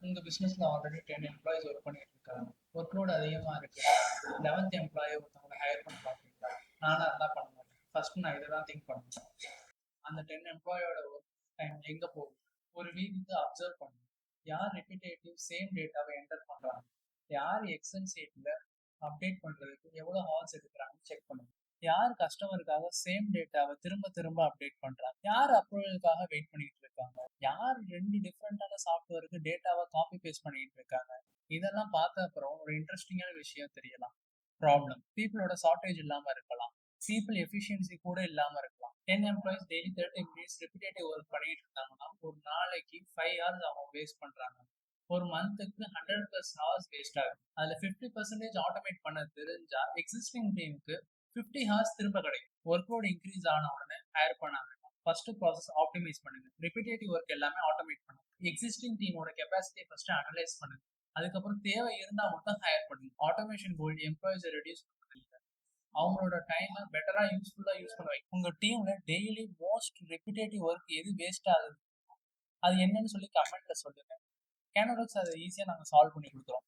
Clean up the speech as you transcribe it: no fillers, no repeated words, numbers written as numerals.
உங்க பிசினஸ்ல already 10 employees work பண்ணிட்டு இருக்காங்க. ஒர்க் லோட் அதிகமா இருக்கு. 11th எம்ப்ளாயி ஒருத்தவங்களை ஹையர் பண்ண பாக்குறீங்களா? நானா இருந்தா பண்ண மாட்டேன். ஃபர்ஸ்ட் நான் இதை தான் திங்க் பண்ணுவேன். அந்த 10 எம்ப்ளாயோட ஒர்க் டைம் எங்க போகுது? ஒரு வீக் வந்து அப்சர்வ் பண்ணுங்க. யார் ரிப்பீட்டேட்டிவ் சேம் டேட்டாவை என்டர் பண்றாங்க, யார் எக்ஸல் சீட்ல அப்டேட் பண்றதுக்கு எவ்வளவு ஹார்ஸ் எடுக்கிறாங்கன்னு செக் பண்ணுங்க. யார் கஸ்டமருக்காக சேம் டேட்டாவை திரும்ப திரும்ப அப்டேட் பண்றாங்க, யார் அப்ரூவலுக்காக வெயிட் பண்ணிட்டு இருக்காங்க, யார் ரெண்டு டிஃப்ரெண்டான சாஃப்ட்வேருக்கு டேட்டாவை காப்பி பேஸ்ட் பண்ணிட்டு இருக்காங்க. இதெல்லாம் பார்த்த அப்புறம் ஒரு இன்ட்ரெஸ்டிங்கான விஷயம் தெரியலாம். ப்ராப்ளம் பீப்புளோட ஷார்டேஜ் இல்லாம இருக்கலாம், பீப்புள் எஃபிஷியன்சி கூட இல்லாம இருக்கலாம். 10 employees daily 30 minutes repetitive work பண்ணிட்டு இருந்தாங்கன்னா ஒரு நாளைக்கு 5 ஹவர்ஸ் அவங்க வேஸ்ட் பண்றாங்க. ஒரு மந்த்துக்கு 100+ ஹவர்ஸ் வேஸ்ட் ஆகுது. அதுல 50% ஆட்டோமேட் பண்ண தெரிஞ்சா எக்ஸிஸ்டிங் டீமுக்கு 50 ஹவர்ஸ் திரும்ப கிடைக்கும். ஒர்க் லோட் இன்க்ரீஸ் ஆன உடனே ஹையர் பண்ணாங்க. ஃபர்ஸ்ட் ப்ராசஸ் ஆப்டிமைஸ் பண்ணுங்க. ரிப்பீட்டேட்டிவ் ஒர்க் எல்லாமே ஆட்டோமேட் பண்ணுங்க. எக்ஸிஸ்டிங் டீமோட கெப்பாசிட்டியை ஃபர்ஸ்ட் அனலைஸ் பண்ணுங்க. அதுக்கப்புறம் தேவை இருந்தா மட்டும் ஹையர் பண்ணுங்க. ஆட்டோமேஷன் கோல்டு எம்ப்ளாயிஸை ரெடியூஸ் பண்ணுங்க, அவங்களோட டைமை பெட்டரா யூஸ்ஃபுல்லா யூஸ் பண்ண வைக்கும். உங்க டீம்ல டெய்லி மோஸ்ட் ரிப்பீட்டேட்டிவ் ஒர்க் எது வேஸ்ட் ஆகுது, அது என்னன்னு சொல்லி கமெண்ட்ல சொல்லுங்க. கேனோடக்ஸ் அதை ஈஸியா நாங்க சால்வ் பண்ணி கொடுக்குறோம்.